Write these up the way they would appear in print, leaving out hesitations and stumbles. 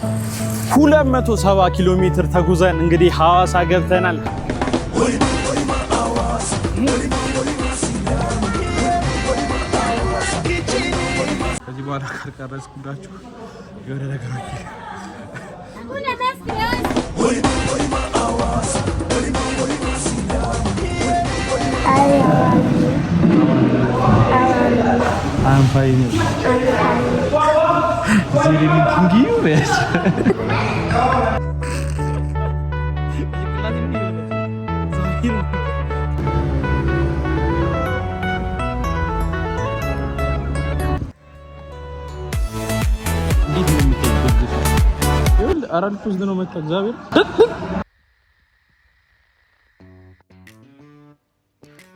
270 ኪሎ ሜትር ተጉዘን እንግዲህ ሐዋሳ ገብተናል። ከዚህ በኋላ ካልቀረጽኩላችሁ የሆነ ነገር I'm fine.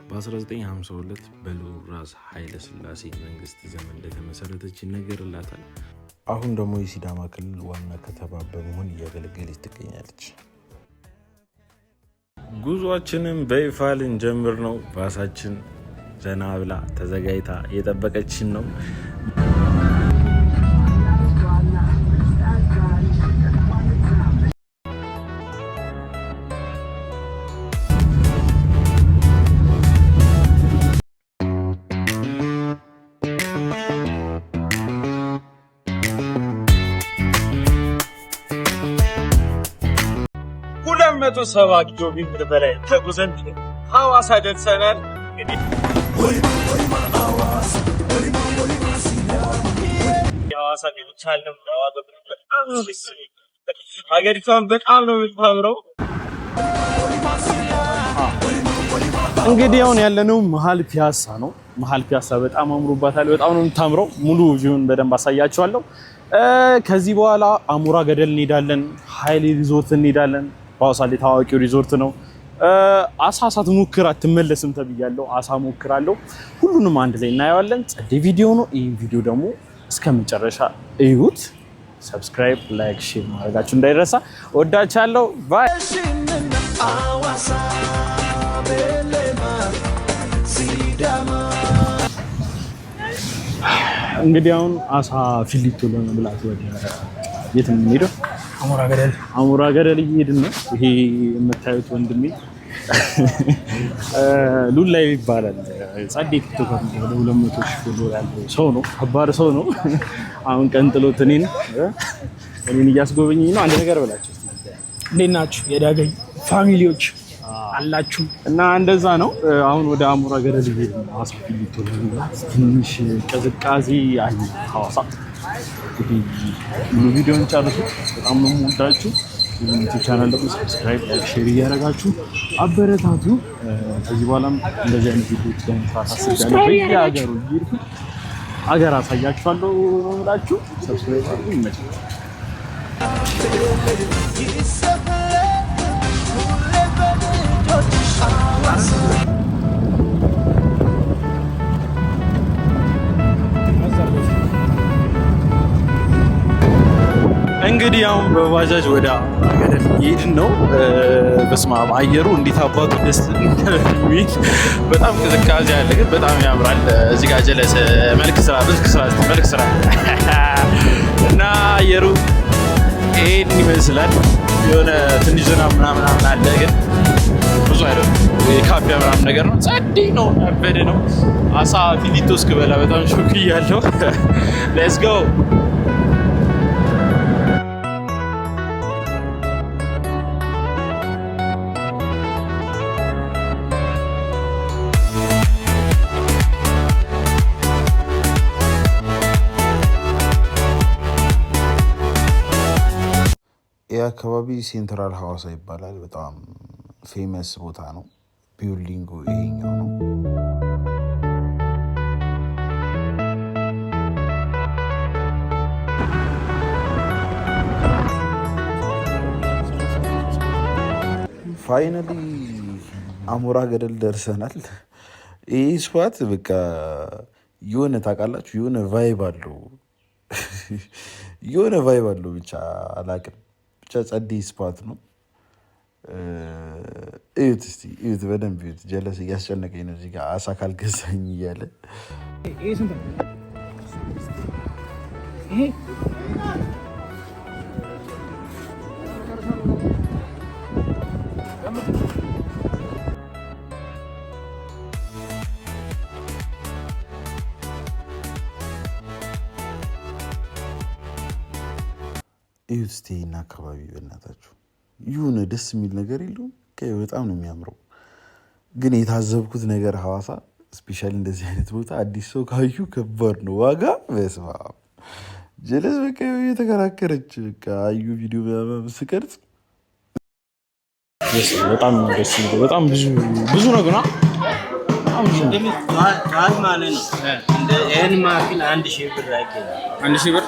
በ1952 በልዑል ራስ ኃይለ ሥላሴ መንግስት ዘመን እንደተመሰረተች ይነገርላታል። አሁን ደግሞ የሲዳማ ክልል ዋና ከተማ በመሆን እያገለገለች ትገኛለች። ጉዟችንን በይፋ ልንጀምር ነው። ባሳችን ዘና ብላ ተዘጋጅታ እየጠበቀችን ነው። መቶ 70 ኪሎ ሜትር በላይ ተጉዘን ሐዋሳ ደርሰናል። ሐዋሳ ገብቻለሁ። ሀገሪቷን በጣም ነው የምታምረው። እንግዲህ አሁን ያለነው መሀል ፒያሳ ነው። መሀል ፒያሳ በጣም አምሮባታል። በጣም ነው የምታምረው። ሙሉ ቪውን በደንብ አሳያችኋለሁ። ከዚህ በኋላ አሞራ ገደል እንሄዳለን። ኃይሌ ሪዞርት እንሄዳለን። ሐዋሳ ላይ ታዋቂው ሪዞርት ነው። አሳ ሳትሞክር አትመለስም ተብያለሁ። አሳ ሞክራለሁ። ሁሉንም አንድ ላይ እናየዋለን። ጸዴ ቪዲዮ ነው። ይህ ቪዲዮ ደግሞ እስከመጨረሻ እዩት። ሰብስክራይብ፣ ላይክ፣ ሼር ማድረጋችሁ እንዳይረሳ። ወዳቻለሁ። ባይ። እንግዲህ አሁን አሳ ፊሊቶ ለመብላት ወደ የት የምንሄደው? አሞራ ገደል እየሄድን ነው። ይሄ የምታዩት ወንድሜ ሉላ ይባላል። ጸዴ ቲክቶከር ነው። ወደ 200,000 ፎሎወር ያለው ሰው ነው። ከባድ ሰው ነው። አሁን ቀንጥሎት እኔን እያስጎበኘኝ ነው። አንድ ነገር በላችሁ። እንዴት ናችሁ የዳገኝ ፋሚሊዎች አላችሁ? እና እንደዛ ነው። አሁን ወደ አሞራ ገደል እየሄድን ነው። አሳ ፊሊቶ ለመብላት ትንሽ ቅዝቃዜ አለ ሐዋሳ። እንግዲህ ሙሉ ቪዲዮን ጨርሱ። በጣም ነው የምወዳችሁ። ዩቲዩብ ቻናል ደግሞ ሰብስክራይብ፣ ላይክ፣ ሼር እያደረጋችሁ አበረታቱ። ከዚህ በኋላም እንደዚህ አይነት ቪዲዮዎች ለመስራት አስቤያለሁ። በየሀገሩ እየሄድኩ ሀገር አሳያችኋለሁ እላችሁ። ሰብስክራይብ አድርጉ። ይመቻችሁ። እንግዲህ አሁን በባጃጅ ወደ ገደል እየሄድን ነው። በስመ አብ አየሩ እንዴት አባቱ ደስ የሚል በጣም ቅዝቃዜ ያለ ግን በጣም ያምራል። እዚህ ጋር ጀለስ መልክ ስራ እና አየሩ ይሄን ይመስላል። የሆነ ትንሽ ዝናብ ምናምን አለ ግን ብዙ አይደለም። ካፌ ምናምን ነገር ነው። ጸዴ ነው። ያበደ ነው። አሳ ፊሊቶ እስክበላ በጣም ሾክ እያለሁ። ሌትስ ጎ። የአካባቢ ሴንትራል ሐዋሳ ይባላል። በጣም ፌመስ ቦታ ነው። ቢልዲንጉ ይሄኛው ነው። ፋይናሊ አሞራ ገደል ደርሰናል። ይህ ስፓት በቃ የሆነ ታውቃላችሁ፣ የሆነ ቫይብ አለው ብቻ አላቅም። ብቻ ጸዴ ስፓት ነው። እዩት እስቲ እዩት፣ በደንብ እዩት። ጀለስ እያስጨነቀኝ ነው እዚህ ጋር አሳ ካልገዛኝ እያለ እዩት እስቲ እና አካባቢ በእናታችሁ ይሁን ደስ የሚል ነገር የለውም። በጣም ነው የሚያምረው። ግን የታዘብኩት ነገር ሐዋሳ ስፔሻሊ እንደዚህ አይነት ቦታ አዲስ ሰው ካዩ ከባድ ነው ዋጋ። በስመ አብ ጀለስ በቃ የተከራከረች በቃ አዩ ቪዲዮ ስቀርጽ በጣም ደስ የሚለው በጣም ብዙ ነገር ነው። ጧት ማለት ነው እንደ ይሄን ማኪን 1000 ብር አይገኝም። 1000 ብር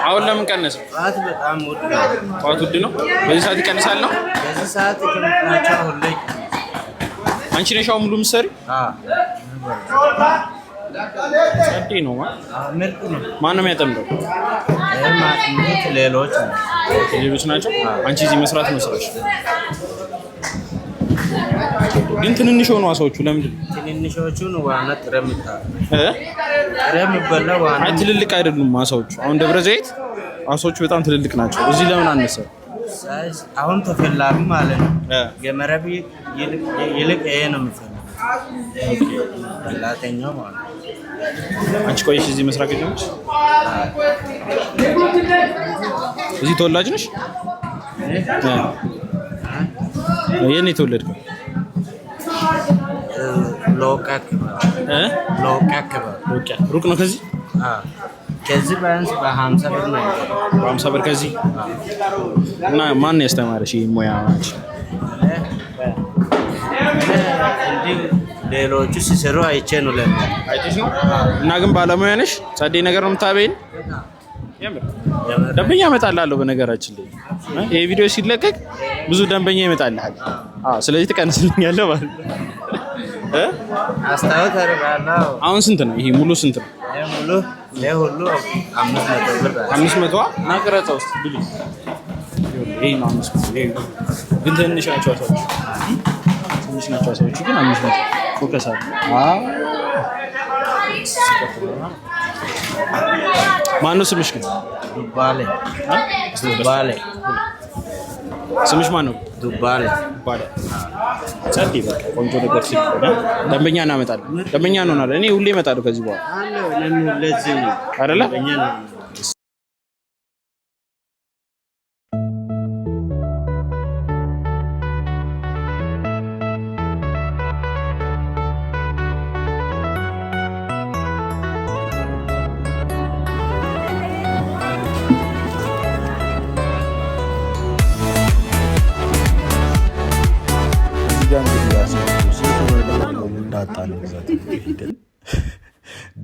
አሁን ለምን ቀነሰ? ጧት በጣም ውድ ነው። ጧት ውድ ነው። በዚህ ሰዓት ይቀንሳል ነው? በዚህ ሰዓት ከመጣቸው ሁሉ አንቺ ነሽ ሙሉ ምሰሪ? ጸዴ ነው ምርጥ ነው። ማንም ያጠምደው ሌሎች ናቸው። አንቺ እዚህ መስራት ነው ስራሽ። ግን ትንንሽ ሆኑ አሳዎቹ ለምንድን ነው? ትንንሾቹን ዋና ጥረም ይበላ ዋና አይ ትልልቅ አይደሉም አሳዎቹ። አሁን ደብረ ዘይት አሳዎቹ በጣም ትልልቅ ናቸው። እዚህ ለምን አነሰ? አሁን ተፈላጊ ማለት ነው። ገመረብ ይልቅ ይሄ ነው የሚፈልገው በላተኛው ማለት ነው። አንቺ ቆይሽ እዚህ መስራት ጀመርሽ? እዚህ ተወላጅ ነሽ? የት ነው የተወለድከው? ሩቅ ነው ከዚህ? ከዚህ ቢያንስ በ50 ብር ነው። በ50 ብር ከዚህ? እና ማን ያስተማረሽ ይሄን ሙያ? ሌሎቹ ሲሰሩ አይቼ ነው አይተሽ ነው? እና ግን ባለሙያ ነሽ? ጸዴ ነገር ነው የምታበይን? ደንበኛ እመጣልሃለሁ። በነገራችን ላይ ይሄ ቪዲዮ ሲለቀቅ ብዙ ደንበኛ ይመጣልሃል። ስለዚህ ትቀንስልኛለህ ማለት ነው። አስተዋወቅ አደርጋለሁ። አሁን ስንት ነው ይሄ ሙሉ? ስንት ነው ሙሉ? ለሁሉ 500 ብር። 500 እና ቅረጻ ውስጥ ብሉ። ይሄ ነው 500። ይሄ ግን ትንሽ ናቸው አሳዎቹ። ትንሽ ናቸው አሳዎቹ ግን 500 ፎከስ አለ። ማነው ስምሽ ግን? ዱባሌ። ስምሽ ማነው? ዱባሌ። ጸዴ በቃ ቆንጆ ነገር ሲሆን ደንበኛ እናመጣለን። ደንበኛ እንሆናለን። እኔ ሁሌ እመጣለሁ ከዚህ በኋላ አይደለ?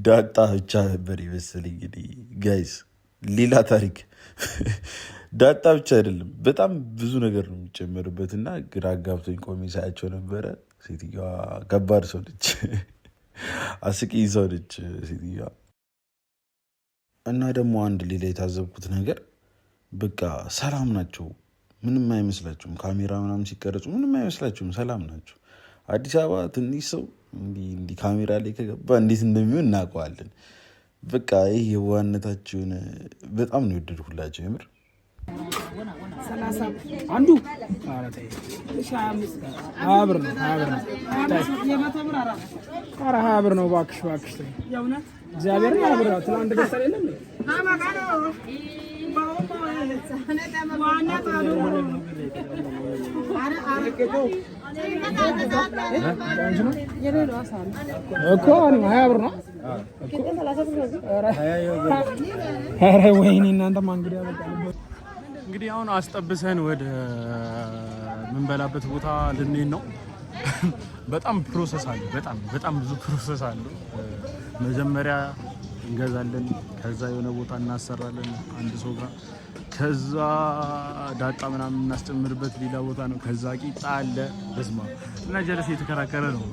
ዳጣ ብቻ ነበር ይመስል እንግዲህ ጋይስ፣ ሌላ ታሪክ። ዳጣ ብቻ አይደለም በጣም ብዙ ነገር ነው የሚጨመርበት እና ግራ አጋብቶኝ ቆሜ ሳያቸው ነበረ። ሴትዮዋ ከባድ ሰው ነች፣ አስቂኝ ሰው ነች ሴትዮዋ። እና ደግሞ አንድ ሌላ የታዘብኩት ነገር በቃ ሰላም ናቸው፣ ምንም አይመስላችሁም። ካሜራ ምናምን ሲቀረጹ ምንም አይመስላችሁም፣ ሰላም ናቸው። አዲስ አበባ ትንሽ ሰው እንዲህ ካሜራ ላይ ከገባ እንዴት እንደሚሆን እናውቀዋለን። በቃ ይህ የዋህነታቸውን በጣም ነው የወደድኩላቸው የምር። አንዱ 20 ብር ነው። እባክሽ እግዚአብሔር ብር ነው። ትናንት ገዝተን የለም እኮ 20 ብር ነው። ኧረ ወይኔ እናንተማ እንግዲህ አሁን አስጠብሰን ወደ ምንበላበት ቦታ ልንሄድ ነው። በጣም ፕሮሰስ አለ፣ በጣም ብዙ ፕሮሰስ አለ። መጀመሪያ እንገዛለን፣ ከዛ የሆነ ቦታ እናሰራለን አንድ ሰው ጋር፣ ከዛ ዳጣ ምናምን እናስጨምርበት ሌላ ቦታ ነው፣ ከዛ ቂጣ አለ። በስማ እና ጀለስ እየተከራከረ ነው፣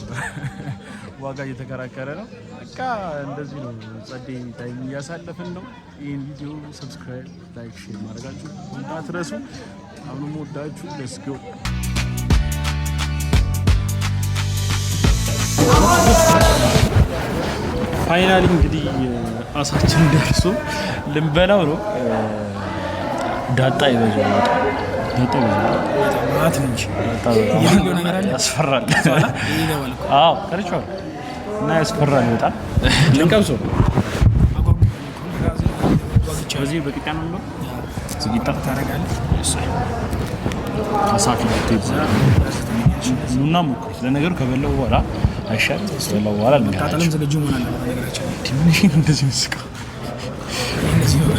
ዋጋ እየተከራከረ ነው። በቃ እንደዚህ ነው። ጸዴ ታይም እያሳለፍን ነው። ይህን ቪዲዮ ሰብስክራይብ፣ ላይክ፣ ሼር ማድረጋችሁ እንዳትረሱ። አሁንም ወዳችሁ ሌትስ ጎ። ፋይናሊ እንግዲህ አሳችን ደርሶ ልንበላው ነው። ዳጣ ይበዛል። ማት እንጂ ያለው ነገር አለ ያስፈራል። ይገባል። አዎ ቀርቻው እና ያስፈራል በጣም ልንቀምሰው በዚህ በቂጣ ነው ነው ዝግታ ታረጋለህ አሳፊ ኑና ሞክሩት። ለነገሩ ከበላው በኋላ አይሻል ከበላው በኋላ ታጠለም ዝግጁ ሆነ ነገራችን ትንሽ እንደዚህ መስካ እንደዚህ ነው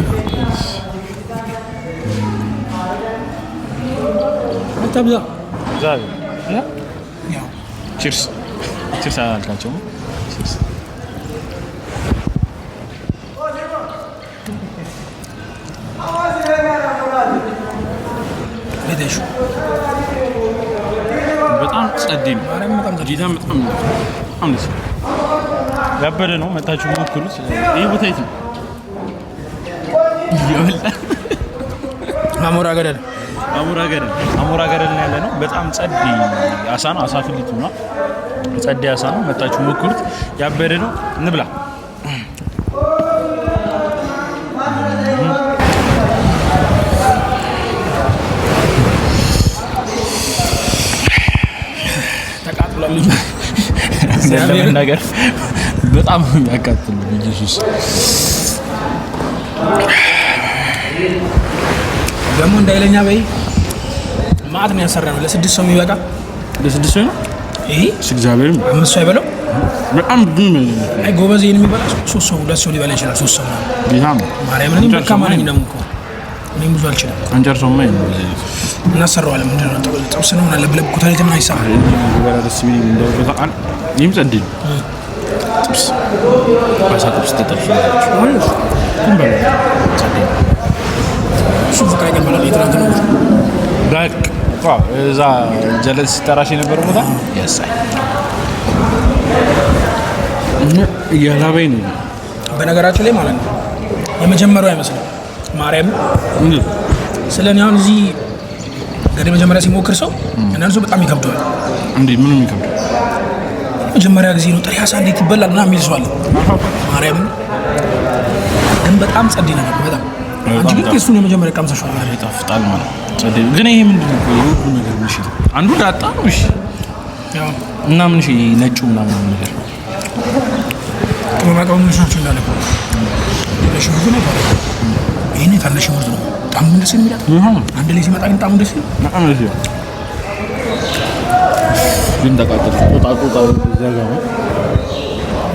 ተብዛ ዛሬ ያው ቺርስ ቺርስ አልካቸው ቺርስ ለደሽ በጣም ጸዴ ነው። በጣም አምስ ያበደ ነው። መታችሁ ሞክሩት። ይሄ ቦታ የት ነው? አሞራ ገደል ነው ያለ ነው። በጣም ጸዴ አሳ ነው። አሳ ፍሊት ነው። ጸዴ አሳ ነው። መታችሁ ሞክሩት። ያበደ ነው። እንብላ። ተቃጥሏል። ነገር በጣም ያቃጥል ኢየሱስ ደግሞ እንዳይለኛ በይ ማት ነው ያሰራነው። ለስድስት ሰው የሚበቃ ለስድስት ሰው ነው ይሄ እግዚአብሔር አምስት ሰው አይበለው በጣም ብዙ አይ ጎበዝ ይሄን የሚበላ ሶስት ሰው ሁለት ሰው ሊበላ ይችላል። ሶስት ሰው ነው ቢሃም ማርያም ነኝ በካማ ነኝ ነው እኔም ብዙ አልችልም። አንጀርሶ ማይ ነው እናሰራዋለን። ምንድነው ጥብስ ነው እና ለብለብ ኩታሌት ምን አይሰራም። ይበላ ደስ ቢል እንደው በቃ ይም ጸድ ጥብስ ባሳ ጥብስ ተጠብሶ እንበላ ጸድ ሹፍ ፍቅረኛ ማለት የትናንት ነው ዳክ እዛ ጀለስ ተራሽ የነበረው ቦታ ያሳይ ያላበይ ነው። በነገራችን ላይ ማለት ነው የመጀመሪያው አይመስልም ማርያም ስለኔ አሁን እዚህ ገደ መጀመሪያ ሲሞክር ሰው እናንተ በጣም ይከብዳል እንዴ ምንም ይከብዳል። መጀመሪያ ጊዜ ነው ጥሬ አሳ እንዴት ይበላል እና የሚል ሰው አለ ማርያም ግን በጣም ጸዴ ነበር በጣም አንቺ ግን እሱን የመጀመሪያ ቀምሰሽው ማለት ይጣፍጣል ማለት ጸዴ ግን ይሄ ምንድነው ሁሉ ነገር ምንሽ አንዱ ዳጣ ነው እሺ ያው እና ምንሽ ነጩ ምናምን ነገር ተማማቀው ምንሽ ናቸው እንዳለ ለሽ ብዙ ነገር ይሄን ታለሽ ወርድ ነው በጣም ደስ የሚላት አንድ ላይ ሲመጣ ግን በጣም ደስ ይላል ግን ተቃጠል ጦጣ ዘጋው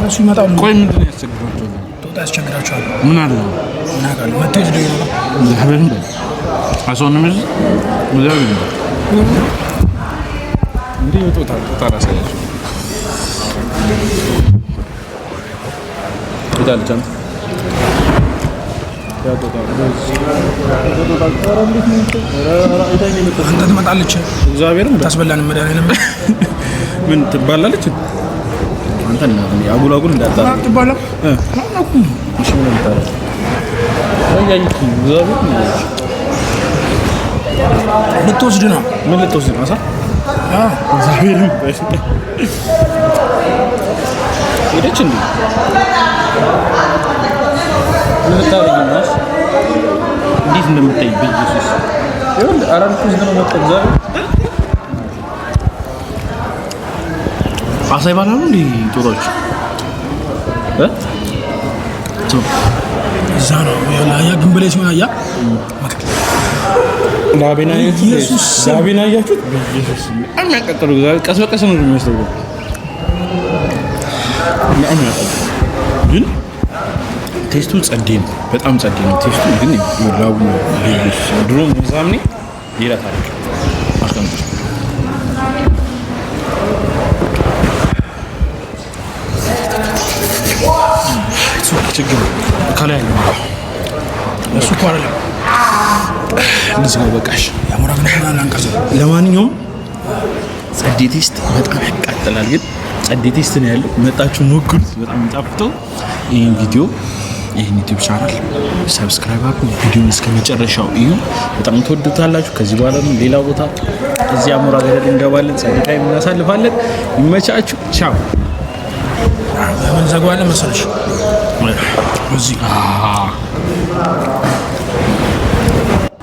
እሱ ይመጣው ቆይ ምንድነው ያስቸግራቸው ጦጣ ያስቸግራቸዋል ምን አለ ናጋል መጥተው ደው ነው ለሀበን ነው አሶንም ሙዛው ነው እንዴ ጦጣ ራሳቸው ይዳል ቻን አንተ ትመጣለች እግዚአብሔር ታስበላን መድኃኒዓለም ምን ትባላለች አንተ እና አጉላጉል እንዳጣራ ትባላ እሺ ምን እንዳጣራ አያይኪ እግዚአብሔር ልትወስድ ነው ምን ልትወስድ ነው አሳ እግዚአብሔር ሄደች እንዴ ምን ታረጊ ነው እንዴት እንደምታይ በኢየሱስ ይሁን አራንኩ ዝም ነው ተግዛው አሳ ይባላሉ እንዴ ጦጣዎች እዛ ነው ያያ ግንበሌ ሲሆን አያ ዳቢና ኢየሱስ ዳቢና ያያችሁት በኢየሱስ አሚያቀጥሩ ቀስ በቀስ ነው የሚመስለው ግን ቴስቱ ጸዴ ነው በጣም ጸዴ ነው ቴስቱ ግን ይላው ልዩስ ድሮ ምዛምኔ ሌላ ታሪክ አስቀምጥ ችግር ከላይ ነው እሱ ቋራለ እንደዚህ ነው በቃሽ ያሞራ ምንና አንቀዘ ለማንኛውም ጸዴ ቴስት በጣም ያቃጥላል ግን ጸዴ ቴስት ነው ያለው መጣችሁ ሞክሩት በጣም ይጣፍጣል ይሄን ቪዲዮ ይሄን ዩቲዩብ ቻናል ሰብስክራይብ አድርጉ ቪዲዮውን እስከመጨረሻው እዩ በጣም ተወዱታላችሁ ከዚህ በኋላ ሌላ ቦታ እዚህ አሞራ ገደል እንገባለን ጸዴ ታይም እናሳልፋለን ይመቻችሁ ቻው ምን ዘጓለ መሰለሽ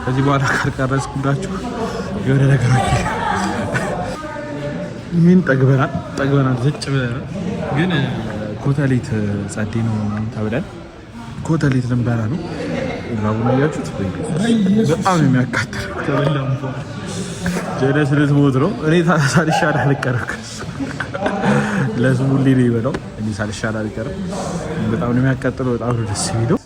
እዚህ ከዚህ በኋላ ካልቀረጽኩላችሁ የሆነ ነገሮች ምን ጠግበናል ዘጭ ብለናል። ግን ኮተሌት ጸዴ ነው ተብለን ኮተሌት ልንበላ ነው። ራቡን አያችሁት? በጣም ነው የሚያቃጥለው። ተበላም ጀለስ ልትሞት ነው። እኔ ሳልሻል አልቀርም። ለስሙ ሁሌ ነው ይበላው። እኔ ሳልሻል አልቀርም። በጣም ነው የሚያቃጥለው። በጣም ነው ደስ የሚለው።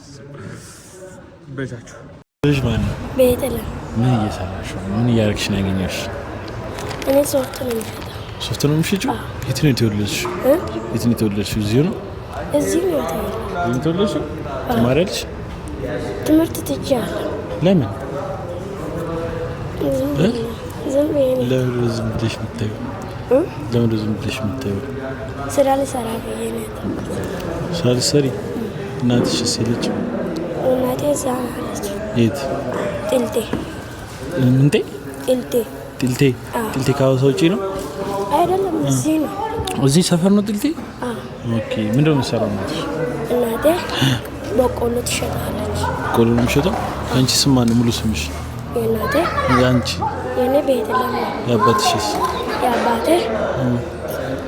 በጃችሁ ልጅ ማን ነው? ቤተልሔም። ምን እየሰራሽ ነው? ምን እያደረግሽ ነው ያገኘሽ? እኔ ሶፍት ነው የምሸጠው። ሶፍት ነው የምትሸጪው? የት ነው የተወለድሽው? የት ነው የተወለድሽው? እዚሁ ነው? እዚሁ ነው የተወለድሽው? ትማሪያለሽ? ትምህርት ትቼያለሁ። ለምን? ዝም ብዬ ነው። ለምን ዝም ብለሽ የምታይው? ለምን ዝም ብለሽ የምታይው? ስራ ልሰራ ብዬ ነው የተውኩት። ስራ ልትሰሪ? እናትሽስ የለችም? እናቴ እዛ አለች። የት? ጥልቴ። ምንቴ? ጥልቴ። ጥልቴ? ጥልቴ ከሀዋሳ ውጪ ነው? አይደለም፣ እዚህ ነው። እዚህ ሰፈር ነው ጥልቴ? ኦኬ። ምንድን ነው የምትሰራው እናትሽ? እናቴ በቆሎ ትሸጣለች። በቆሎ ነው የምትሸጠው? የአንቺ ስም ማነው? ሙሉ ስምሽ? የእናቴ? የአንቺ? የእኔ ቤተልሔም ነው። የአባትሽስ?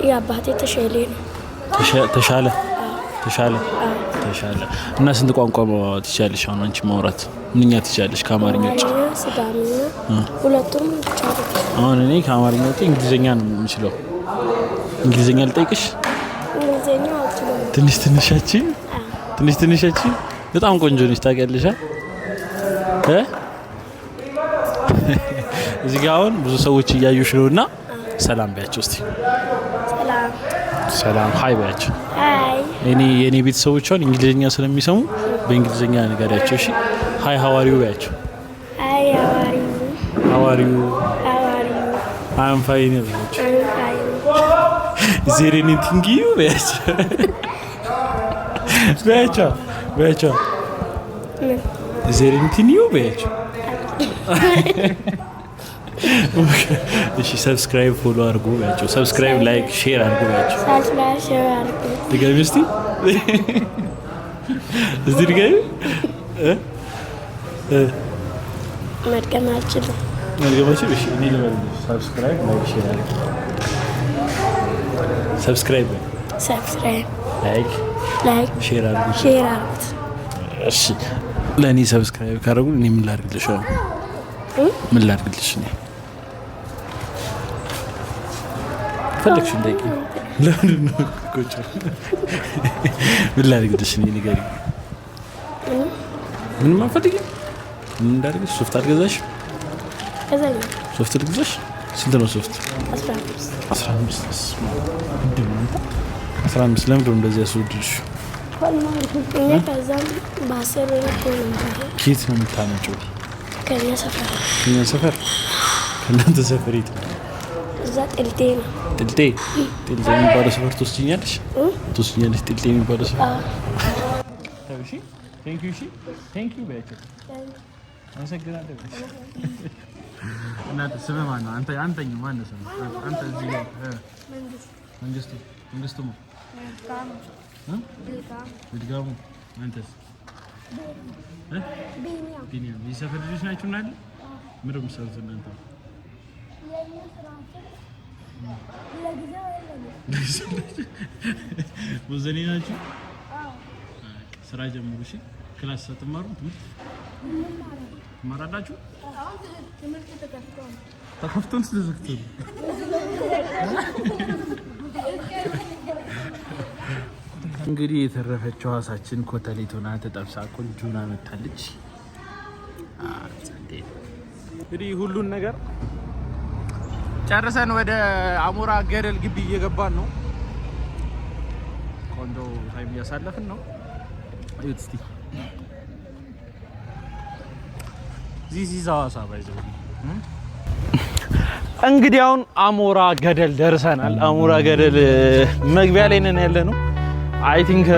የአባቴ ተሸሌ ነው። ተሻለ? ተሻለ። እና ስንት ቋንቋ ትችያለሽ አሁን አንቺ ማውራት? ምንኛ ትችያለሽ ከአማርኛ ውጭ? ስጋምና ሁለቱም ይቻላል። አሁን እኔ ከአማርኛ ውጭ እንግሊዝኛ ነው የምችለው። እንግሊዝኛ ልጠይቅሽ? እንግሊዝኛ አልችልም። ትንሽ በጣም ቆንጆ ነሽ ታውቂያለሽ። እዚህ ጋር አሁን ብዙ ሰዎች እያዩሽ ነውና ሰላም ቢያቸው እስቲ። ሰላም ሃይ ቢያቸው። የኔ ቤተሰቦች አሁን እንግሊዝኛ ስለሚሰሙ በእንግሊዝኛ ንገሪያቸው እሺ። ሃይ ሃዋሪዩ ቢያቸው። ሃዋሪዩ አም ፋይን ቢያቸው። Is there anything you ቢያቸው? Is there anything you ቢያቸው? እሺ ሰብስክራይብ ፎሎ አድርጉ ያቸው። ሰብስክራይብ ላይክ ሼር አድርጉ ያቸው። ድጋሚ እስቲ ድጋሚ መድገም አልችልም። እሺ እኔ ልበል። ሰብስክራይብ ላይክ ሼር አድርጉ። ሰብስክራይብ ላይክ ሼር አድርጉ። እሺ ለእኔ ሰብስክራይብ ካደረጉ እኔ ምን ላድርግልሽ? ምን ላድርግልሽ? እኔ ፈለግሽ እንደቂ ለምን ነው ቆጮ? ምን ላድርግልሽ? እኔ ንገሪኝ። ምን ማፈልግ? ምን እንዳደርግሽ? ሶፍት አልገዛሽ? ሶፍት ልግዛሽ? ስንት ነው ሶፍት? 15 ለምን ነው እንደዚህ ያስወድልሽ? ኬት ነው የምታመጪው? ከኛ ሰፈር? ከእናንተ ሰፈር የት ነው? እዛ ጥልቴ ነው። ጥልቴ የሚባለው ሰፈር ትወስጂኛለሽ? ጥልቴ የሚባለው ሰፈር። እሺ ቴንክ ዩ በያቸው። አመሰግናለሁ። እናንተ ስምህ ማን ነው? አንተኛው ማን ነው ስምህ? አንተ እዚህ ላይ መንግስቱ ነው። ድጋሙ አንተስ? ቢኒያም። የዚህ ሰፈር ልጆች ናችሁ እናንተ? ምንድን ነው የምትሰሩት እናንተ? ወዘኔ ናችሁ? ስራ ጀምሩ። እሺ ክላስ ሳትማሩ ትምህርት ትማራላችሁ? ተከፍቶን ስለዘግቶ እንግዲህ የተረፈችው ሀሳችን ኮተሌት ሆና ተጠብሳ ቆንጆ ሆና መታለች። እንግዲህ ሁሉን ነገር ጨርሰን ወደ አሞራ ገደል ግቢ እየገባን ነው። ቆንጆ ታይም እያሳለፍን ነው። እዩት እስቲ ዚዚ ሀዋሳ ባይዘው። እንግዲህ አሁን አሞራ ገደል ደርሰናል። አሞራ ገደል መግቢያ ላይ ነን ያለ ነው። አይ ቲንክ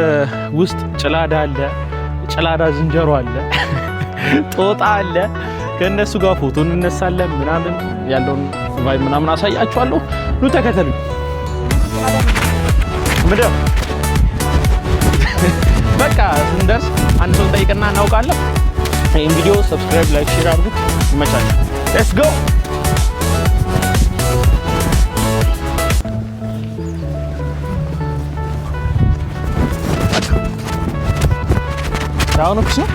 ውስጥ ጭላዳ አለ፣ ጭላዳ ዝንጀሮ አለ፣ ጦጣ አለ። ከእነሱ ጋር ፎቶ እንነሳለን ምናምን ያለውን ቫይብ ምናምን አሳያችኋለሁ። ኑ ተከተሉኝ። ምንድነው በቃ ስንደርስ አንድ ሰው ጠይቅና እናውቃለን። ይህን ቪዲዮ ሰብስክራይብ፣ ላይክ፣ ሼር አድርጉት። ይመቻችሁ። ሌትስ ጎ ዳውን ኦፕስ ነው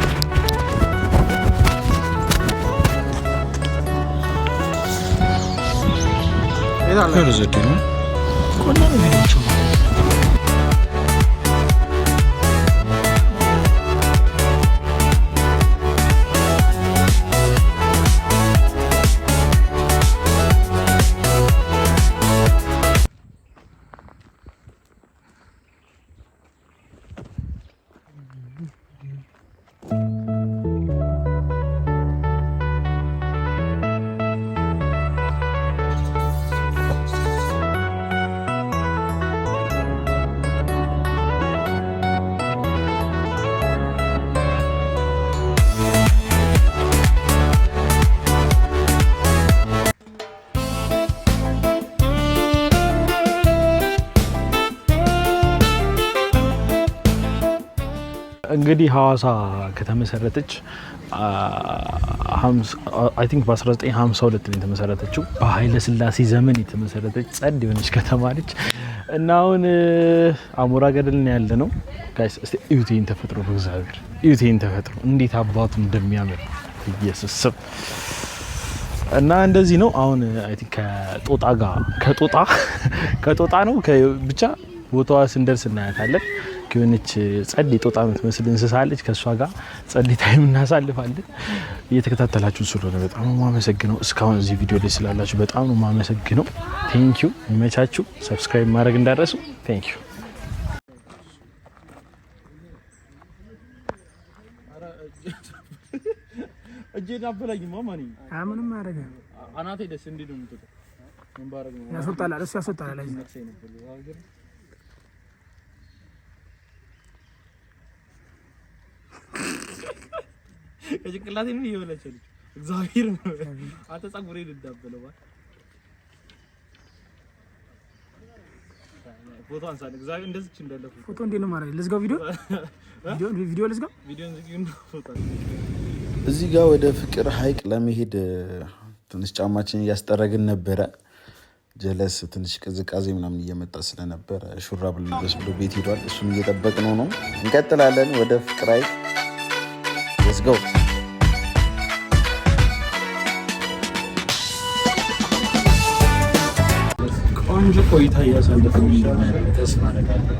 እንግዲህ ሐዋሳ ከተመሰረተች አይ ቲንክ በ1952 ነው የተመሰረተችው። በኃይለ ሥላሴ ዘመን የተመሰረተች ጸድ የሆነች ከተማ ነች እና አሁን አሞራ ገደል ነው ያለ ነው። ጋይስ እስቲ እዩቴን ተፈጥሮ በእግዚአብሔር እዩቴን ተፈጥሮ እንዴት አባቱ እንደሚያምር ኢየሱስ እና እንደዚህ ነው። አሁን አይ ቲንክ ከጦጣ ነው ብቻ ቦታዋ ስንደርስ እናያታለን። ከሆነች ጸድ ጦጣ የምትመስል እንስሳ አለች። ከእሷ ጋር ጸድ ታይም እናሳልፋለን። እየተከታተላችሁ ስለሆነ በጣም ነው የማመሰግነው። እስካሁን እዚህ ቪዲዮ ላይ ስላላችሁ በጣም ነው የማመሰግነው። ቴንክ ዩ። ይመቻችሁ። ሰብስክራይብ ማድረግ እንዳትረሱ። ቴንክ ዩ። እጄን አበላኝማ ማን ምንም ማድረግ አናቴ ደስ እንዴት ነው የምትወጣው? ምን ባረግ ነው ያስወጣላል። እሱ ያስወጣላል። ከጭንቅላቴ ምን ይወለቻል? እግዚአብሔር ነው አንተ ጸጉሬ ልዳበለው ማለት ፎቶ አንሳለ እግዚአብሔር እንደዚህ እንደለፉ ፎቶ እንዴት ነው ማለት? ልዝጋው ቪዲዮ ልዝጋው ፎቶ እዚህ ጋር ወደ ፍቅር ሐይቅ ለመሄድ ትንሽ ጫማችን እያስጠረግን ነበረ። ጀለስ ትንሽ ቅዝቃዜ ምናምን እየመጣ ስለነበረ ሹራብ ልንለብስ ብሎ ቤት ሄዷል። እሱን እየጠበቅነው ነው። እንቀጥላለን ወደ ፍቅር ሐይቅ። ሌትስ ጎ። ቆንጆ ቆይታ እያሳለፍን እንደሆነ ተስፋ አደርጋለሁ።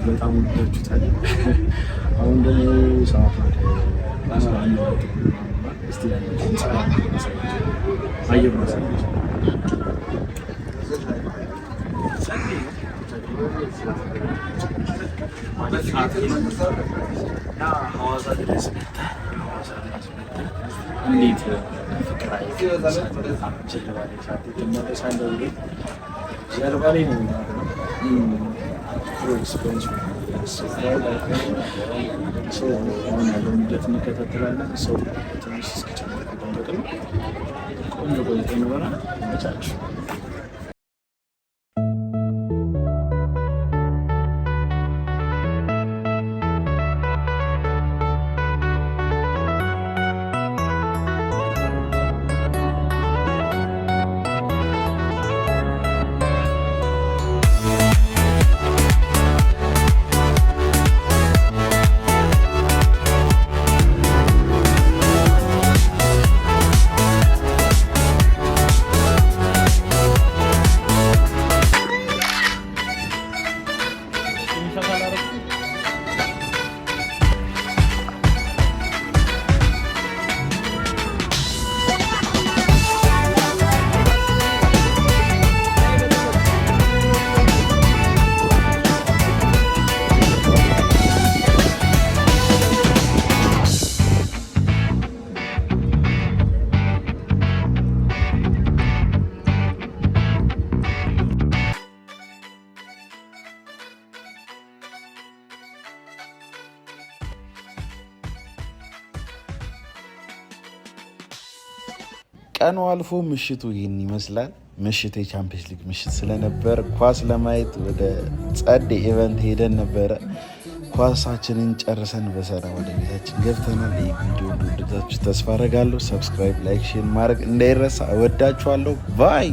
በጣም ወዳችሁታል። አሁን ደግሞ ሰዓት ወደ 11 እስቲ አየር ማሳየት ሐዋሳ ድረስ እንዴት ፍቅር ጀርባ ላይ ነው እንከታተላለን። ሰው ትንሽ እስኪጨምር ጠብቅም። ቆንጆ ቆይታ ይኖረናል። ይመቻችሁ። ቀኑ አልፎ ምሽቱ ይህን ይመስላል። ምሽት የቻምፒየንስ ሊግ ምሽት ስለነበር ኳስ ለማየት ወደ ጸድ ኢቨንት ሄደን ነበረ። ኳሳችንን ጨርሰን በሰላም ወደ ቤታችን ገብተናል። ይህ ቪዲዮ እንደወደዳችሁ ተስፋ አደርጋለሁ። ሰብስክራይብ፣ ላይክ፣ ሼር ማድረግ እንዳይረሳ። እወዳችኋለሁ። ባይ